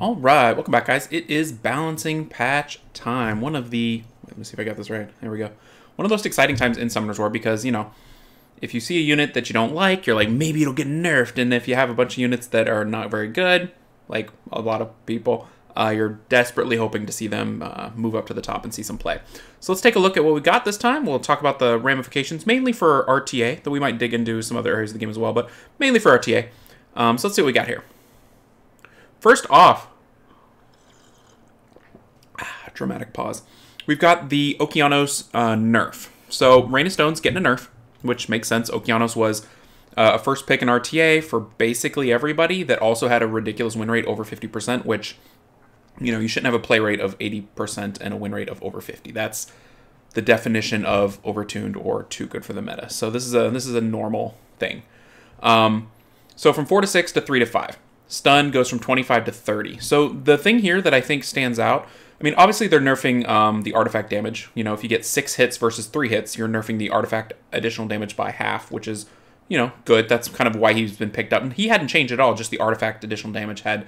All right, welcome back, guys. It is balancing patch time. Let me see if I got this right. There we go. One of the most exciting times in Summoner's War because, you know, if you see a unit that you don't like, you're like, maybe it'll get nerfed. And if you have a bunch of units that are not very good, like a lot of people, you're desperately hoping to see them move up to the top and see some play. So let's take a look at what we got this time. We'll talk about the ramifications, mainly for RTA, though we might dig into some other areas of the game as well, but mainly for RTA. So let's see what we got here. First off, dramatic pause. We've got the Okeanos nerf. So Rain of Stone's getting a nerf, which makes sense. Okeanos was a first pick in RTA for basically everybody that also had a ridiculous win rate over 50%, which, you know, you shouldn't have a play rate of 80% and a win rate of over 50. That's the definition of overtuned or too good for the meta. So this is a normal thing. So from 4 to 6 to 3 to 5. Stun goes from 25 to 30. So the thing here that I think stands out, I mean, obviously they're nerfing the artifact damage. You know, if you get 6 hits versus 3 hits, you're nerfing the artifact additional damage by half, which is, you know, good. That's kind of why he's been picked up. And he hadn't changed at all, just the artifact additional damage had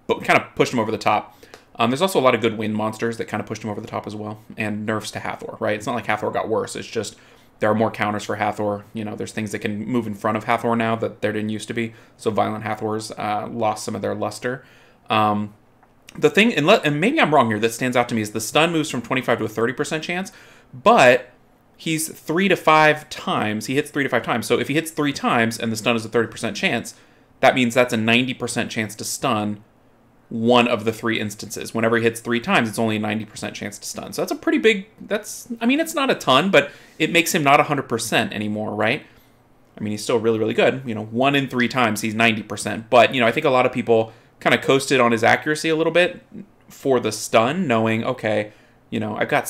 kind of pushed him over the top. There's also a lot of good wind monsters that kind of pushed him over the top as well. And nerfs to Hathor, right? It's not like Hathor got worse. It's just there are more counters for Hathor. You know, there's things that can move in front of Hathor now that there didn't used to be. So Violent Hathors lost some of their luster. The thing, and maybe I'm wrong here, that stands out to me is the stun moves from 25 to a 30% chance, but he's 3 to 5 times. He hits 3 to 5 times. So if he hits 3 times and the stun is a 30% chance, that means that's a 90% chance to stun one of the 3 instances. Whenever he hits 3 times, it's only a 90% chance to stun. So that's a pretty big, I mean, it's not a ton, but it makes him not 100% anymore, right? I mean, he's still really, really good. You know, 1 in 3 times, he's 90%. But, you know, I think a lot of people kind of coasted on his accuracy a little bit for the stun, knowing, okay, you know, I've got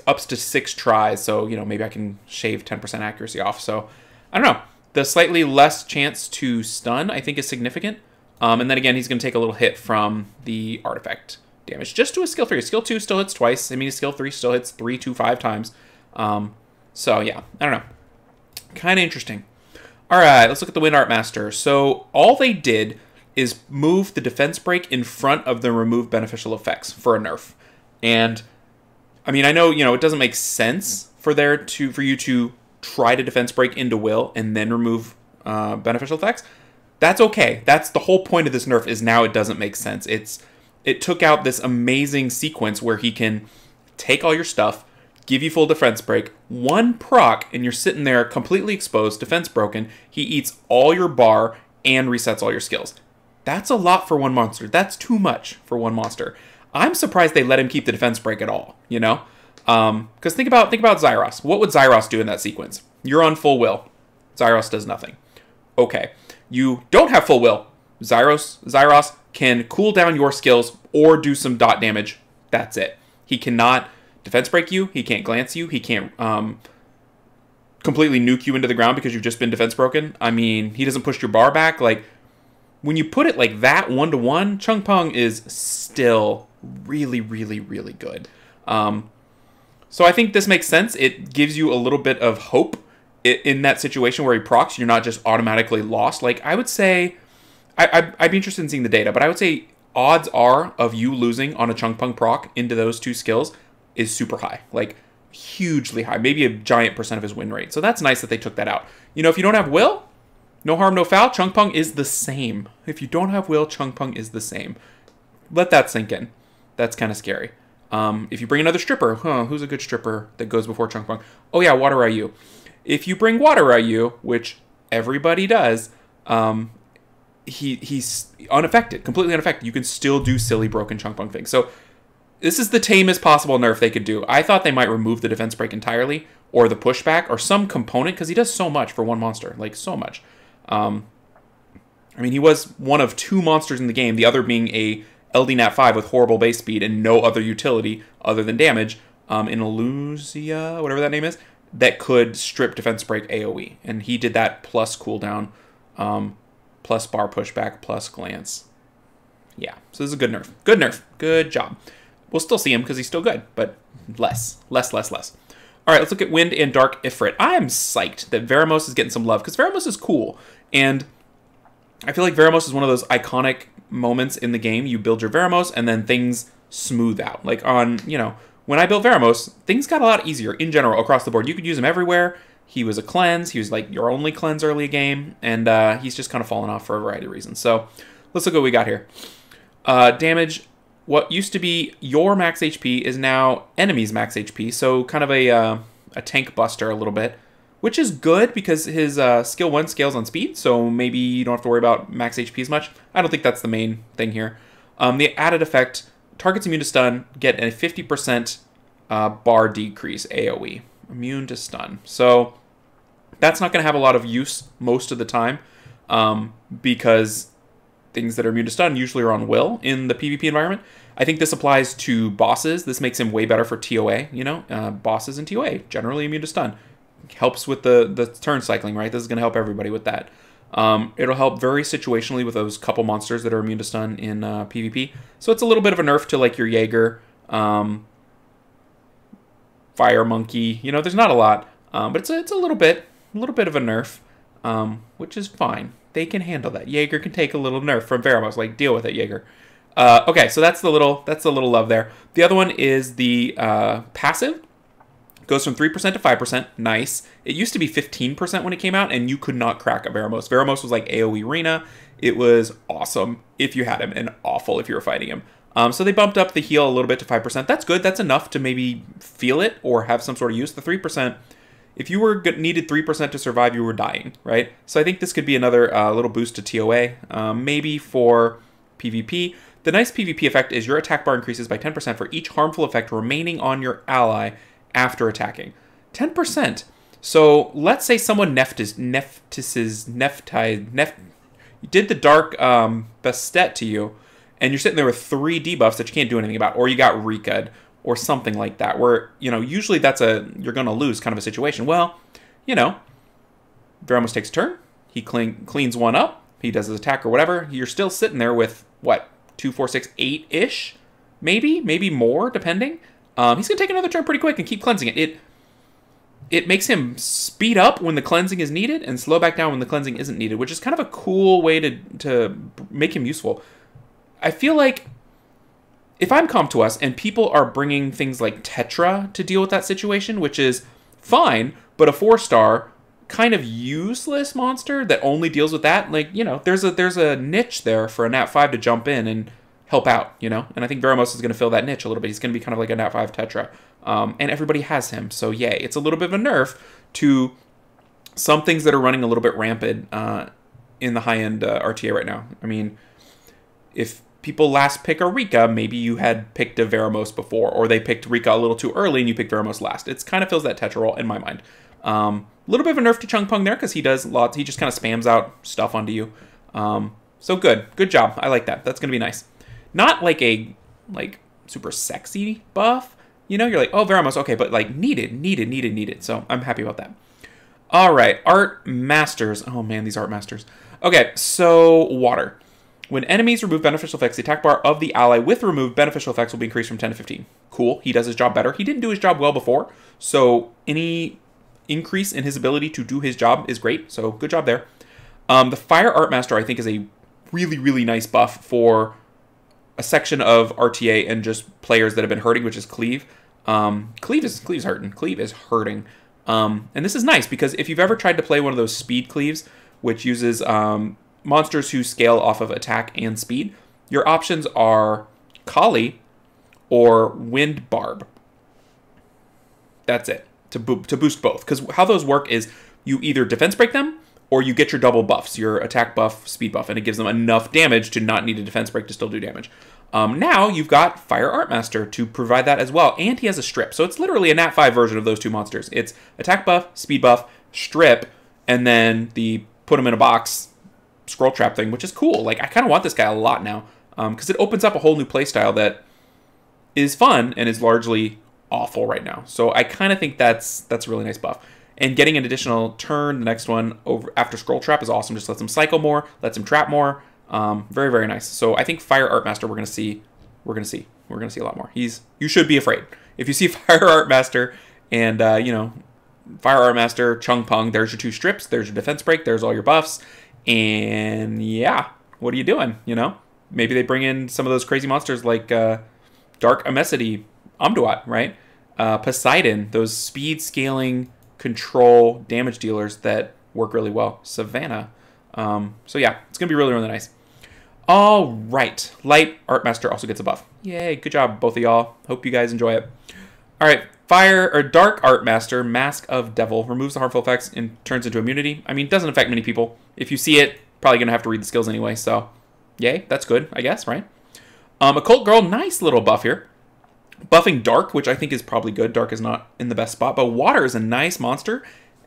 up to 6 tries, so, you know, maybe I can shave 10% accuracy off. So, I don't know. The slightly less chance to stun, I think, is significant. And then again, he's going to take a little hit from the artifact damage. Just to a skill 3. Skill 2 still hits twice. I mean, skill 3 still hits 3 to 5 times. So, yeah, I don't know. Kind of interesting. All right, let's look at the Wind Art Master. So, all they did is move the defense break in front of the remove beneficial effects for a nerf. And, I mean, I know, you know, it doesn't make sense for you to try to defense break into will and then remove beneficial effects. That's okay. That's the whole point of this nerf, is now it doesn't make sense. It took out this amazing sequence where he can take all your stuff, give you full defense break, 1 proc, and you're sitting there completely exposed, defense broken. He eats all your bar and resets all your skills. That's a lot for 1 monster. That's too much for 1 monster. I'm surprised they let him keep the defense break at all, you know? Because think about Zyros. What would Zyros do in that sequence? You're on full will. Zyros does nothing. Okay. You don't have full will. Zyros can cool down your skills or do some dot damage. That's it. He cannot defense break you. He can't glance you. He can't completely nuke you into the ground because you've just been defense broken. I mean, he doesn't push your bar back. Like, when you put it like that, 1-to-1, Chung Pung is still really, really, really good. So I think this makes sense. It gives you a little bit of hope in that situation where he procs. You're not just automatically lost. Like, I would say, I'd be interested in seeing the data, but I would say odds are of you losing on a Chung Pung proc into those 2 skills is super high. Like, hugely high. Maybe a giant % of his win rate. So that's nice that they took that out. You know, if you don't have will, no harm, no foul. Chung Pung is the same. If you don't have will, Chung Pung is the same. Let that sink in. That's kind of scary. If you bring another stripper, who's a good stripper that goes before Chung Pung? Oh yeah, Water Ryu. If you bring Water Ryu, which everybody does, he's unaffected, completely unaffected. You can still do silly broken Chung Pung things. So this is the tamest possible nerf they could do. I thought they might remove the defense break entirely, or the pushback, or some component, because he does so much for 1 monster, like so much. I mean, he was one of 2 monsters in the game, the other being a LD-Nat 5 with horrible base speed and no other utility other than damage, in Illusia, whatever that name is, that could strip defense break AoE. And he did that plus cooldown, plus bar pushback, plus glance. Yeah, so this is a good nerf. Good nerf. Good job. We'll still see him because he's still good, but less. All right, let's look at Wind and Dark Ifrit. I am psyched that Veramos is getting some love because Veramos is cool. And I feel like Veramos is one of those iconic moments in the game. You build your Veramos and then things smooth out. Like on, you know, when I built Veramos, things got a lot easier in general across the board. You could use him everywhere. He was a cleanse. He was like your only cleanse early game. And he's just kind of fallen off for a variety of reasons. So let's look at what we got here. Damage. What used to be your max HP is now enemy's max HP. So kind of a tank buster a little bit. Which is good because his skill 1 scales on speed, so maybe you don't have to worry about max HP as much. I don't think that's the main thing here. The added effect, targets immune to stun get a 50% bar decrease AoE. Immune to stun. So that's not going to have a lot of use most of the time because things that are immune to stun usually are on will in the PvP environment. I think this applies to bosses. This makes him way better for TOA, you know? Bosses in TOA, generally immune to stun. Helps with the turn cycling, right? This is going to help everybody with that. It'll help very situationally with those couple monsters that are immune to stun in PvP. So it's a little bit of a nerf to like your Jaeger, Fire Monkey. You know, there's not a lot, but it's a little bit of a nerf, which is fine. They can handle that. Jaeger can take a little nerf from Veramos. Like, deal with it, Jaeger. Okay, so that's the little love there. The other one is the passive. Goes from 3% to 5%. Nice. It used to be 15% when it came out, and you could not crack a Veramos. Veramos was like AoE Arena. It was awesome if you had him, and awful if you were fighting him. So they bumped up the heal a little bit to 5%. That's good. That's enough to maybe feel it or have some sort of use. The 3%, if you were needed 3% to survive, you were dying, right? So I think this could be another little boost to TOA, maybe for PvP. The nice PvP effect is your attack bar increases by 10% for each harmful effect remaining on your ally after attacking. 10%. So let's say someone did the dark Bastet to you, and you're sitting there with 3 debuffs that you can't do anything about, or you got Rika'd, or something like that, where, you know, usually that's you're gonna lose kind of a situation. Well, you know, Veramos takes a turn, he cleans one up, he does his attack or whatever, you're still sitting there with, what, 2, 4, 6, 8-ish? Maybe more, depending. He's going to take another turn pretty quick and keep cleansing it. It makes him speed up when the cleansing is needed and slow back down when the cleansing isn't needed, which is kind of a cool way to make him useful. I feel like if I'm Comp to Us and people are bringing things like Tetra to deal with that situation, which is fine, but a 4-star kind of useless monster that only deals with that, like, you know, there's a niche there for a Nat 5 to jump in and help out, you know? And I think Veramos is going to fill that niche a little bit. He's going to be kind of like a Nat 5 Tetra. And everybody has him, so yay. It's a little bit of a nerf to some things that are running a little bit rampant in the high-end RTA right now. I mean, if people last pick a Rika, maybe you had picked a Veramos before, or they picked Rika a little too early and you picked Veramos last. It kind of fills that Tetra role in my mind. A little bit of a nerf to Chung Pung there because he does lots. He just kind of spams out stuff onto you. So good job. I like that. That's going to be nice. Not like a super sexy buff, you know. You're like, oh, Veramos, okay, but like needed. So I'm happy about that. All right, Art Masters. Oh man, these Art Masters. Okay, so water. When enemies remove beneficial effects, the attack bar of the ally with removed beneficial effects will be increased from 10 to 15. Cool. He does his job better. He didn't do his job well before, so any increase in his ability to do his job is great. So good job there. The Fire Art Master, I think, is a really nice buff for a section of RTA and just players that have been hurting, which is Cleave. Cleave's hurting. Cleave is hurting. And this is nice because if you've ever tried to play one of those speed cleaves, which uses monsters who scale off of attack and speed, your options are Kali or Wind Barb. That's it, to boost both. Because how those work is you either defense break them or you get your double buffs, your attack buff, speed buff, and it gives them enough damage to not need a defense break to still do damage. Now you've got Fire Art Master to provide that as well, and he has a strip. So it's literally a Nat 5 version of those two monsters. It's attack buff, speed buff, strip, and then the put him in a box scroll trap thing, which is cool. Like, I kind of want this guy a lot now, because it opens up a whole new playstyle that is fun and is largely awful right now. So I kind of think that's a really nice buff. And getting an additional turn, the next one over after scroll trap is awesome. Just lets him cycle more, lets him trap more. Very nice. So I think Fire Art Master we're gonna see a lot more. You should be afraid if you see Fire Art Master and Fire Art Master Chung Pung. There's your two strips. There's your defense break. There's all your buffs. And yeah, what are you doing, you know? Maybe they bring in some of those crazy monsters like Dark Amesity, Amduat, right? Poseidon, those speed scaling control damage dealers that work really well. Savannah. So yeah, it's going to be really, really nice. All right. Light Artmaster also gets a buff. Yay, good job, both of y'all. Hope you guys enjoy it. All right, Dark Artmaster, Mask of Devil, removes the harmful effects and turns into immunity. I mean, doesn't affect many people. If you see it, probably going to have to read the skills anyway, so yay, that's good, I guess, right? Occult Girl, nice little buff here. Buffing Dark, which I think is probably good. Dark is not in the best spot, but Water is a nice monster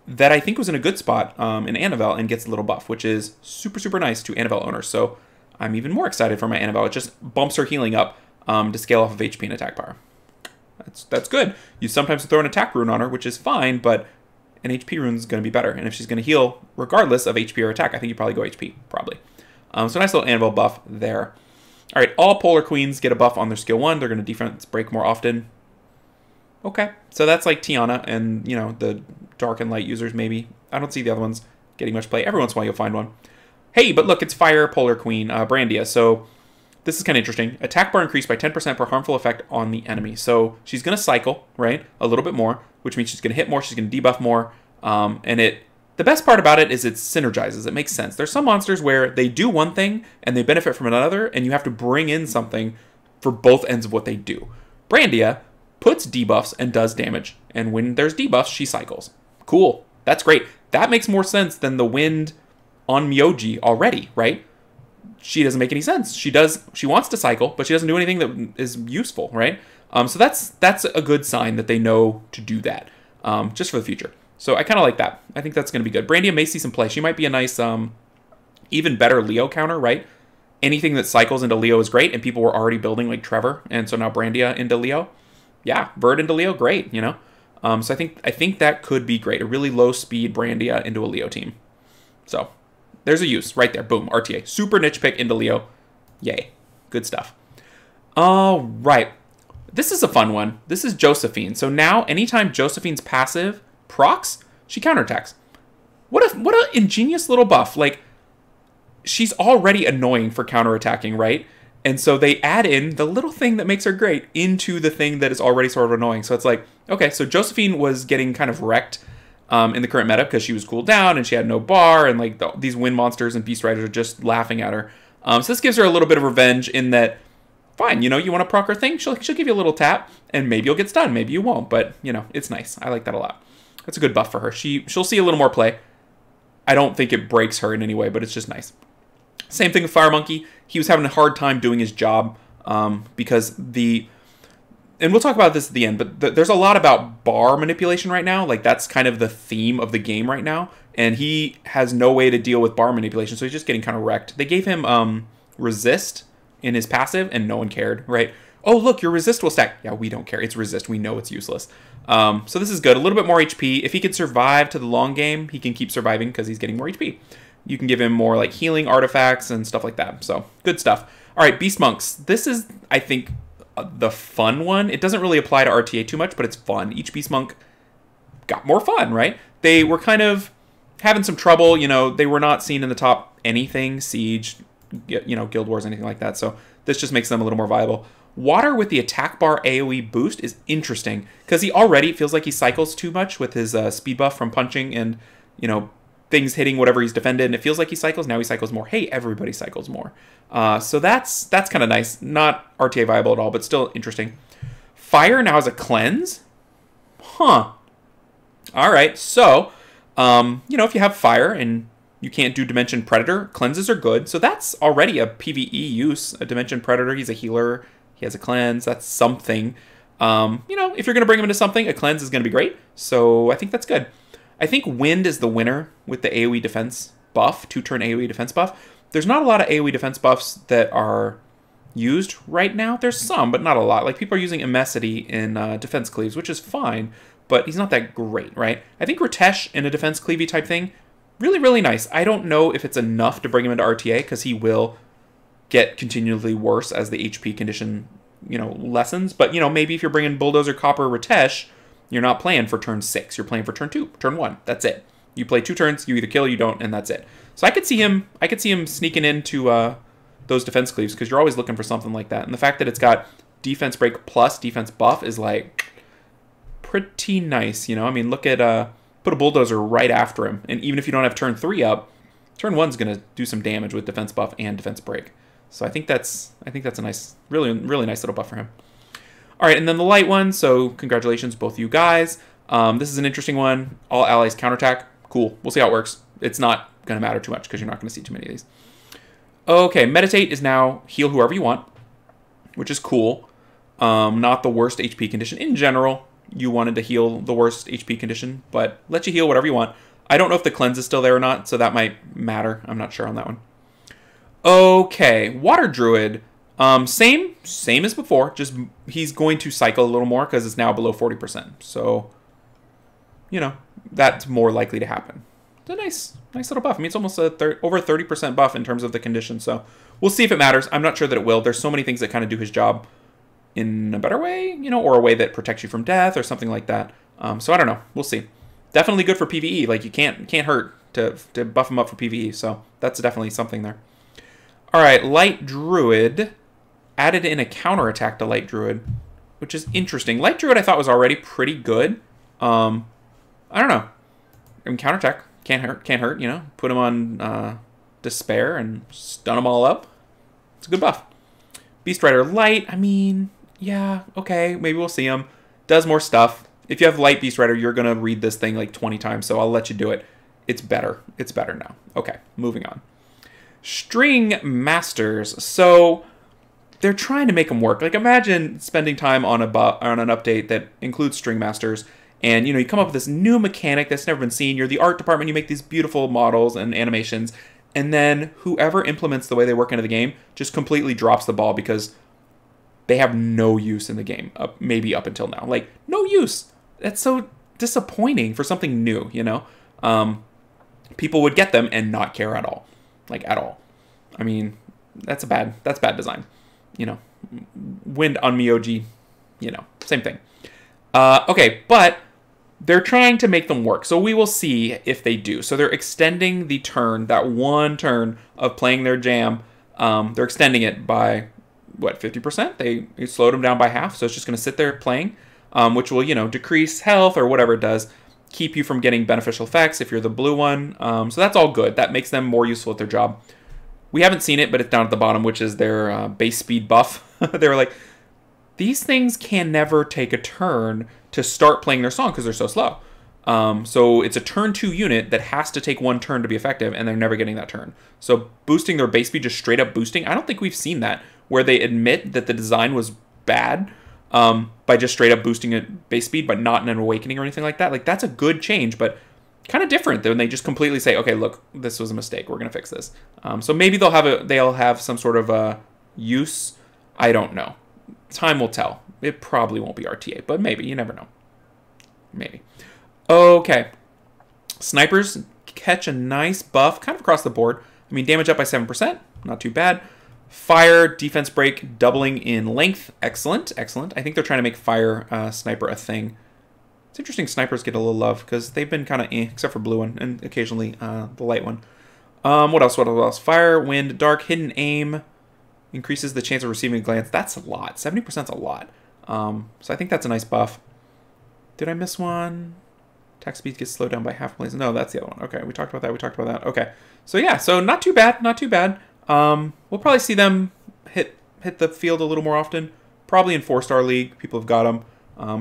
that I think was in a good spot in Annabelle and gets a little buff, which is super, super nice to Annabelle owners. So I'm even more excited for my Annabelle. It just bumps her healing up to scale off of HP and attack power. That's good. You sometimes throw an attack rune on her, which is fine, but an HP rune is going to be better. And if she's going to heal, regardless of HP or attack, I think you probably go HP, probably. So nice little Annabelle buff there. All right, all Polar Queens get a buff on their skill 1. They're going to defense break more often. Okay, so that's like Tiana and, you know, the Dark and Light users maybe. I don't see the other ones getting much play. Every once in a while you'll find one. Hey, but look, it's Fire Polar Queen, Brandia. So this is kind of interesting. Attack bar increased by 10% per harmful effect on the enemy. So she's going to cycle, right, a little bit more, which means she's going to hit more, she's going to debuff more. The best part about it is it synergizes. It makes sense. There's some monsters where they do one thing and they benefit from another, and you have to bring in something for both ends of what they do. Brandia puts debuffs and does damage, and when there's debuffs, she cycles. Cool. That's great. That makes more sense than the wind on Myoji already, right? She doesn't make any sense. She wants to cycle, but she doesn't do anything that is useful, right? So that's a good sign that they know to do that, just for the future. So I kind of like that. I think that's going to be good. Brandia may see some play. She might be a nice, even better Leo counter, right? Anything that cycles into Leo is great, and people were already building like Trevor, and so now Brandia into Leo. Yeah, Verd into Leo, great, you know? So I think that could be great. A really low speed Brandia into a Leo team. So there's a use right there. Boom, RTA. Super niche pick into Leo. Yay. Good stuff. All right. This is a fun one. This is Josephine. So now anytime Josephine's passive procs, she counterattacks. What a ingenious little buff. Like, she's already annoying for counterattacking, right? And so they add in the little thing that makes her great into the thing that is already sort of annoying. So it's like, okay, so Josephine was getting kind of wrecked in the current meta because she was cooled down and she had no bar, and like these wind monsters and beast riders are just laughing at her. So this gives her a little bit of revenge in that, fine, you know, you want to proc her thing, she'll give you a little tap, and maybe you'll get stunned, maybe you won't, but you know, it's nice. I like that a lot. That's a good buff for her. She'll see a little more play. I don't think it breaks her in any way, but it's just nice. Same thing with Fire Monkey. He was having a hard time doing his job because and we'll talk about this at the end, but there's a lot about bar manipulation right now. Like, that's kind of the theme of the game right now, and he has no way to deal with bar manipulation, so he's just getting kind of wrecked. They gave him resist in his passive, and no one cared, right? Oh, look, your resist will stack. Yeah, we don't care. It's resist. We know it's useless. So this is good. A little bit more HP. If he can survive to the long game, he can keep surviving because he's getting more HP. You can give him more like healing artifacts and stuff like that. So good stuff. All right, Beast Monks. This is, I think, the fun one. It doesn't really apply to RTA too much, but it's fun. Each Beast Monk got more fun, right? They were kind of having some trouble. You know, they were not seen in the top anything, Siege, you know, Guild Wars, anything like that. So this just makes them a little more viable. Water with the attack bar AoE boost is interesting because he already feels like he cycles too much with his speed buff from punching and, you know, things hitting whatever he's defended, and it feels like he cycles. Now he cycles more. Hey, everybody cycles more. So that's kind of nice. Not RTA viable at all, but still interesting. Fire now has a cleanse? Huh. All right, so, you know, if you have fire and you can't do Dimension Predator, cleanses are good. So that's already a PvE use. A Dimension Predator, he's a healer. He has a cleanse. That's something. You know, if you're going to bring him into something, a cleanse is going to be great. So I think that's good. I think Wind is the winner with the AoE defense buff, 2-turn AoE defense buff. There's not a lot of AoE defense buffs that are used right now. There's some, but not a lot. Like, people are using Emesity in defense cleaves, which is fine, but he's not that great, right? I think Ritesh in a defense cleavey type thing, really, really nice. I don't know if it's enough to bring him into RTA, because he will get continually worse as the HP condition, you know, lessens. But, you know, maybe if you're bringing Bulldozer, Copper, Ritesh, you're not playing for turn 6. You're playing for turn 2, turn 1. That's it. You play 2 turns, you either kill or you don't, and that's it. So I could see him sneaking into those defense cleaves, because you're always looking for something like that. And the fact that it's got defense break plus defense buff is like pretty nice, you know? I mean, look at put a bulldozer right after him, and even if you don't have turn 3 up, turn 1's gonna do some damage with defense buff and defense break. So I think that's a nice, really nice little buff for him. All right, and then the light one. So congratulations, both of you guys. This is an interesting one. All allies counterattack. Cool. We'll see how it works. It's not gonna matter too much because you're not gonna see too many of these. Okay, meditate is now heal whoever you want, which is cool. Not the worst HP condition in general. You wanted to heal the worst HP condition, but let you heal whatever you want. I don't know if the cleanse is still there or not, so that might matter. I'm not sure on that one. Okay, Water Druid. Same as before, just he's going to cycle a little more because it's now below 40%. So, you know, that's more likely to happen. It's a nice little buff. I mean, it's almost over a 30% buff in terms of the condition, so we'll see if it matters. I'm not sure that it will. There's so many things that kind of do his job in a better way, you know, or a way that protects you from death or something like that. So I don't know. We'll see. Definitely good for PvE. Like, you can't hurt to buff him up for PvE, so that's definitely something there. All right, Light Druid. Added in a counterattack to Light Druid, which is interesting. Light Druid I thought was already pretty good. I don't know. I mean, counterattack can't hurt, you know. Put him on Despair and stun them all up. It's a good buff. Beast Rider Light, I mean, yeah, okay, maybe we'll see him. Does more stuff. If you have Light Beast Rider, you're going to read this thing like 20 times, so I'll let you do it. It's better. It's better now. Okay, moving on. String Masters. So they're trying to make them work. Like, imagine spending time on an update that includes String Masters, and, you know, you come up with this new mechanic that's never been seen. You're the art department. You make these beautiful models and animations, and then whoever implements the way they work into the game just completely drops the ball because they have no use in the game, maybe up until now. Like, no use. That's so disappointing for something new, you know? People would get them and not care at all. Like, at all. I mean, that's bad design. You know, Wind on Miyoji, you know, same thing. Okay, but they're trying to make them work, so we will see if they do. So they're extending the turn, that one turn of playing their jam. They're extending it by, what, 50%? They slowed them down by half, so it's just going to sit there playing, which will, you know, decrease health or whatever it does, keep you from getting beneficial effects if you're the blue one. So that's all good. That makes them more useful at their job. We haven't seen it, but it's down at the bottom, which is their base speed buff. They were like, these things can never take a turn to start playing their song because they're so slow. So it's a turn 2 unit that has to take 1 turn to be effective, and they're never getting that turn. So boosting their base speed, just straight up boosting, I don't think we've seen that, where they admit that the design was bad by just straight up boosting it base speed, but not in an awakening or anything like that. Like, that's a good change, but kind of different than they just completely say, okay, look, this was a mistake. We're going to fix this. So maybe they'll have some sort of use. I don't know. Time will tell. It probably won't be RTA, but maybe. You never know. Maybe. Okay. Snipers catch a nice buff kind of across the board. I mean, damage up by 7%. Not too bad. Fire, defense break, doubling in length. Excellent. Excellent. I think they're trying to make fire sniper a thing. It's interesting snipers get a little love because they've been kind of except for blue one and occasionally the light one. What else? What else? Fire, wind, dark, hidden aim. Increases the chance of receiving a glance. That's a lot. 70% is a lot. So I think that's a nice buff. Did I miss one? Attack speed gets slowed down by half a place. No, that's the other one. Okay, we talked about that. Okay. So yeah, so not too bad. Not too bad. We'll probably see them hit the field a little more often. Probably in 4-star league. People have got them.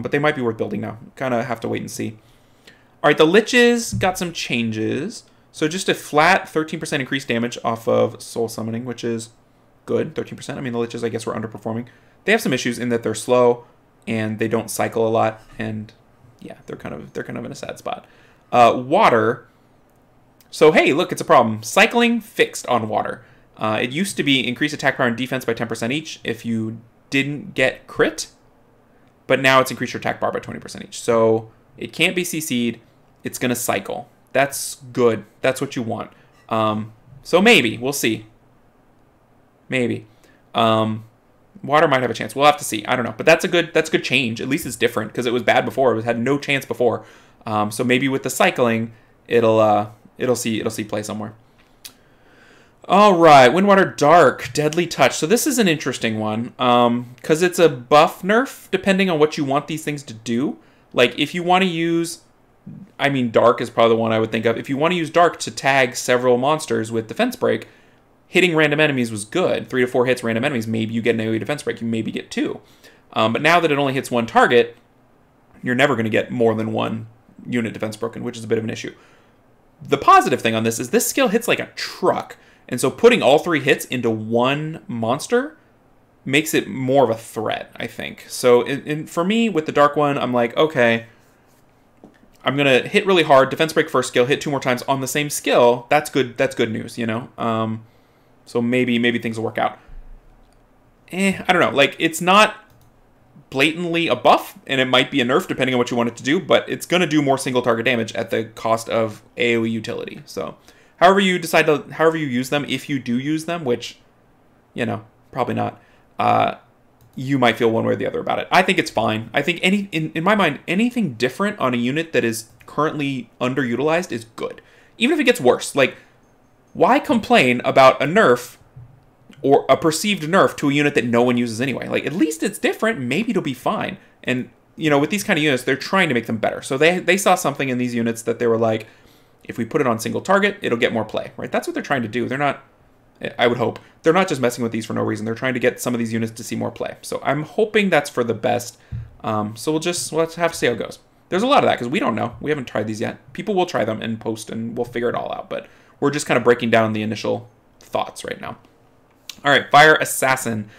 But they might be worth building now. Kind of have to wait and see. All right, the Liches got some changes. So just a flat 13% increased damage off of Soul Summoning, which is good, 13%. I mean, the Liches, I guess, were underperforming. They have some issues in that they're slow and they don't cycle a lot. And yeah, they're kind of in a sad spot. Water. So hey, look, it's a problem. Cycling fixed on water. It used to be increase attack power and defense by 10% each if you didn't get crit. But now it's increased your attack bar by 20% each. So it can't be CC'd. It's going to cycle. That's good. That's what you want. So maybe. We'll see. Maybe. Water might have a chance. We'll have to see. I don't know. But that's a good change. At least it's different because it was bad before. It had no chance before. So maybe with the cycling, it'll see play somewhere. All right, Windwater Dark, Deadly Touch. So this is an interesting one because it's a buff nerf depending on what you want these things to do. Like if you want to use, I mean, Dark is probably the one I would think of. If you want to use Dark to tag several monsters with Defense Break, hitting random enemies was good. 3 to 4 hits random enemies, maybe you get an AoE Defense Break. You maybe get 2. But now that it only hits one target, you're never going to get more than one unit defense broken, which is a bit of an issue. The positive thing on this is this skill hits like a truck. And so putting all 3 hits into one monster makes it more of a threat, I think. So for me, with the Dark one, I'm like, okay, I'm going to hit really hard, Defense Break first skill, hit 2 more times on the same skill. That's good news, you know? So maybe things will work out. I don't know. Like, it's not blatantly a buff, and it might be a nerf depending on what you want it to do, but it's going to do more single target damage at the cost of AoE utility. So however you use them, if you do use them, which, you know, probably not, you might feel one way or the other about it. I think it's fine. I think in my mind, anything different on a unit that is currently underutilized is good. Even if it gets worse. Like, why complain about a nerf or a perceived nerf to a unit that no one uses anyway? Like, at least it's different. Maybe it'll be fine. And, you know, with these kind of units, they're trying to make them better. So they saw something in these units that they were like, if we put it on single target, it'll get more play, right? That's what they're trying to do. They're not, I would hope, they're not just messing with these for no reason. They're trying to get some of these units to see more play. So I'm hoping that's for the best. So we'll have to see how it goes. There's a lot of that because we don't know. We haven't tried these yet. People will try them and post and we'll figure it all out. But we're just kind of breaking down the initial thoughts right now. All right, Fire Assassin.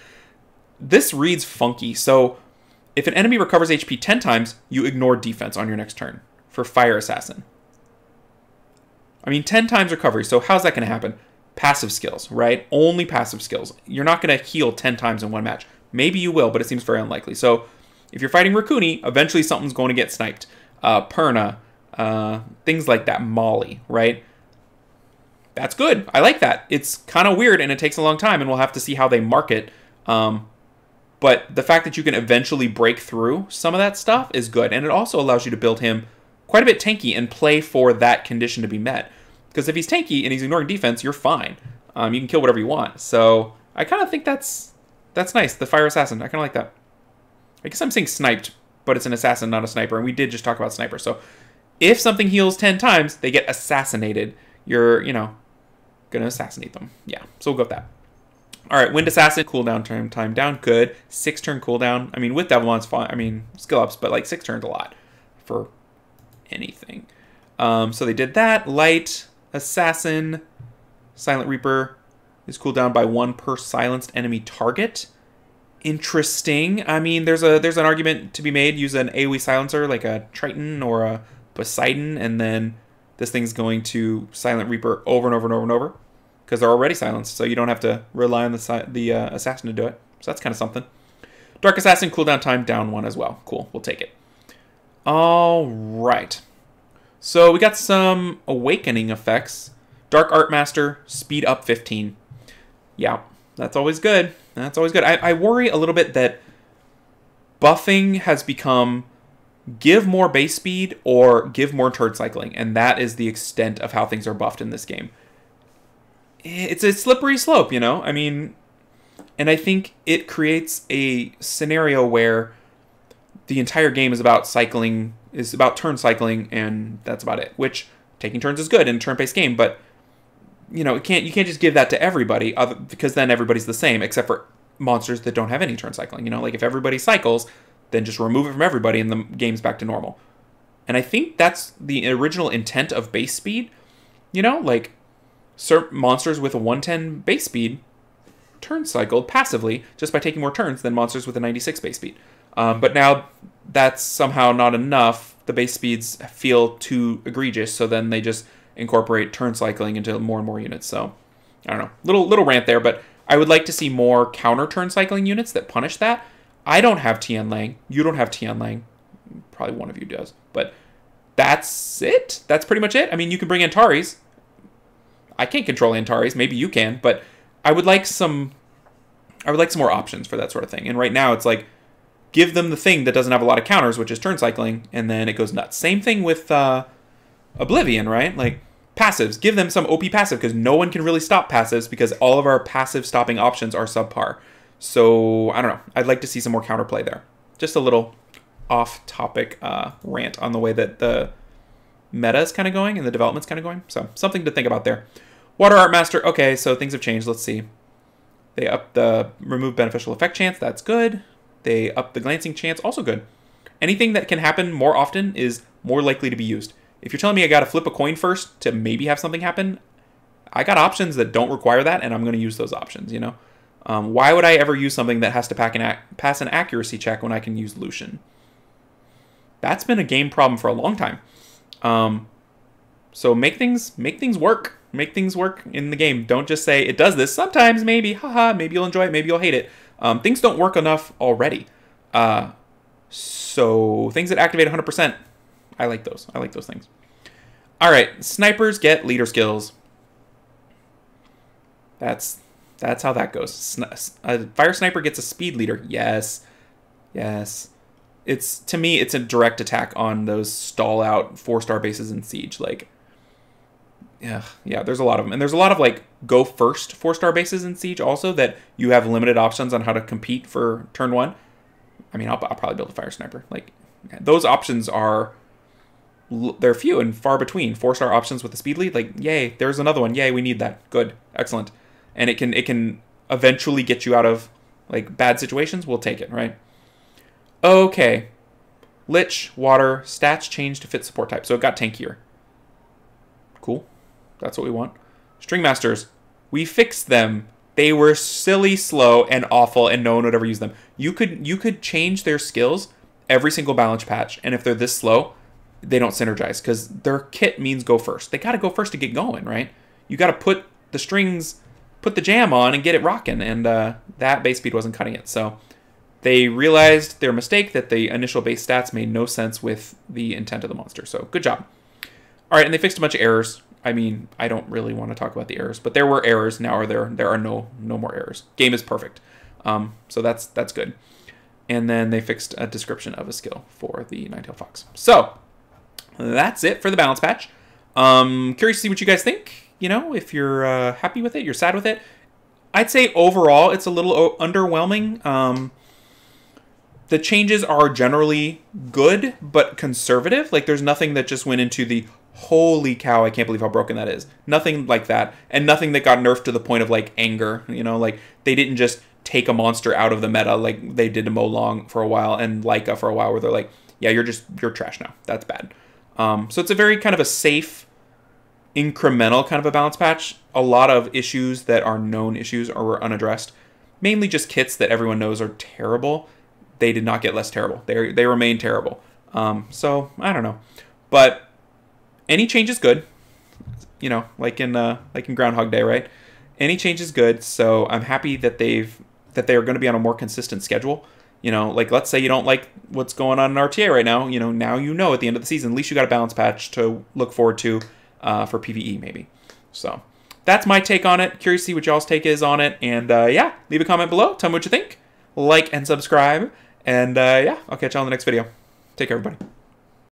This reads funky. So if an enemy recovers HP 10 times, you ignore defense on your next turn for Fire Assassin. I mean, 10 times recovery. So how's that going to happen? Passive skills, right? Only passive skills. You're not going to heal 10 times in one match. Maybe you will, but it seems very unlikely. So if you're fighting Raccoony, eventually something's going to get sniped. Perna, things like that. Molly, right? That's good. I like that. It's kind of weird and it takes a long time and we'll have to see how they mark it. But the fact that you can eventually break through some of that stuff is good. And it also allows you to build him quite a bit tanky and play for that condition to be met. Because if he's tanky and he's ignoring defense, you're fine. You can kill whatever you want. So I kind of think that's nice. The Fire Assassin. I kind of like that. I guess I'm saying sniped, but it's an assassin, not a sniper. And we did just talk about sniper. So if something heals 10 times, they get assassinated. You're, you know, going to assassinate them. Yeah, so we'll go with that. All right, Wind Assassin, cooldown time down, good. 6-turn cooldown. I mean, with Devilmon's fine. I mean, skill ups, but like 6 turns a lot for anything. So they did that. Light Assassin, Silent Reaper is cooldown by 1 per silenced enemy target. Interesting. I mean, there's an argument to be made. Use an AoE silencer like a Triton or a Poseidon, and then this thing's going to Silent Reaper over and over and over and over because they're already silenced, so you don't have to rely on the assassin to do it. So that's kind of something. Dark Assassin, cooldown time down 1 as well. Cool, we'll take it. All right. So we got some awakening effects. Dark Art Master, speed up 15. Yeah, that's always good. That's always good. I worry a little bit that buffing has become give more base speed or give more turn cycling, and that is the extent of how things are buffed in this game. It's a slippery slope, you know? I mean, and I think it creates a scenario where the entire game is about cycling, is about turn cycling, and that's about it. Which, taking turns is good in a turn-based game, but you know, you can't just give that to everybody, because then everybody's the same, except for monsters that don't have any turn cycling. You know, like if everybody cycles, then just remove it from everybody and the game's back to normal. And I think that's the original intent of base speed. You know, like certain monsters with a 110 base speed turn cycled passively just by taking more turns than monsters with a 96 base speed. But now that's somehow not enough. The base speeds feel too egregious, so then they just incorporate turn cycling into more and more units. So I don't know, little rant there, but I would like to see more counter turn cycling units that punish that. I don't have Tian Lang. You don't have Tian Lang. Probably one of you does. But that's it. That's pretty much it. I mean, you can bring Antares. I can't control Antares. Maybe you can. But I would like some more options for that sort of thing. And right now it's like, give them the thing that doesn't have a lot of counters, which is turn cycling, and then it goes nuts. Same thing with Oblivion, right? Like, passives. Give them some OP passive, because no one can really stop passives, because all of our passive stopping options are subpar. So, I don't know. I'd like to see some more counterplay there. Just a little off-topic rant on the way that the meta is kind of going and the development's kind of going. So, something to think about there. Water Art Master. Okay, so things have changed. Let's see. They upped the remove beneficial effect chance. That's good. They upped the glancing chance. Also good. Anything that can happen more often is more likely to be used. If you're telling me I got to flip a coin first to maybe have something happen, I got options that don't require that, and I'm going to use those options, you know? Why would I ever use something that has to pass an accuracy check when I can use Lucian? That's been a game problem for a long time. So make things work. Make things work in the game. Don't just say, it does this sometimes, maybe, haha, maybe you'll enjoy it, maybe you'll hate it. Things don't work enough already. So things that activate 100%, I like those. I like those things. All right, snipers get leader skills. That's how that goes. A fire sniper gets a speed leader. Yes. Yes. To me, it's a direct attack on those stall out 4-star bases in Siege. Like, yeah, there's a lot of them. And there's a lot of, like, go first 4-star bases in Siege also that you have limited options on how to compete for turn 1. I mean, I'll probably build a fire sniper. Like, those options they're few and far between. 4-star options with the speed lead, like, yay, there's another one. Yay, we need that. Good. Excellent. And it can eventually get you out of, like, bad situations. We'll take it, right? Okay. Lich, water, stats change to fit support type. So it got tankier. Cool. That's what we want. String Masters. We fixed them. They were silly, slow, and awful, and no one would ever use them. You could change their skills every single balance patch, and if they're this slow, they don't synergize, because their kit means go first. They got to go first to get going, right? You got to put the jam on and get it rocking, and that base speed wasn't cutting it. So they realized their mistake, that the initial base stats made no sense with the intent of the monster. So good job. All right, and they fixed a bunch of errors. I mean, I don't really want to talk about the errors, but there were errors. Now there are no more errors. Game is perfect. So that's good. And then they fixed a description of a skill for the Ninetail Fox. So that's it for the balance patch. Curious to see what you guys think. You know, if you're happy with it, you're sad with it. I'd say overall it's a little underwhelming. The changes are generally good, but conservative. Like, there's nothing that just went into the holy cow, I can't believe how broken that is. Nothing like that. And nothing that got nerfed to the point of, like, anger. You know, like, they didn't just take a monster out of the meta like they did to Molong for a while and Leica for a while, where they're like, yeah, you're trash now. That's bad. So it's a very kind of a safe, incremental kind of a balance patch. A lot of issues that are known issues were unaddressed. Mainly just kits that everyone knows are terrible. They did not get less terrible. They remain terrible. So I don't know, but any change is good. You know, like in Groundhog Day, right? Any change is good. So I'm happy that they are going to be on a more consistent schedule. You know, like, let's say you don't like what's going on in RTA right now. You know, now you know at the end of the season, at least you got a balance patch to look forward to for PvE maybe. So that's my take on it. Curious to see what y'all's take is on it. And yeah, leave a comment below. Tell me what you think. Like and subscribe. And yeah, I'll catch y'all in the next video. Take care, everybody.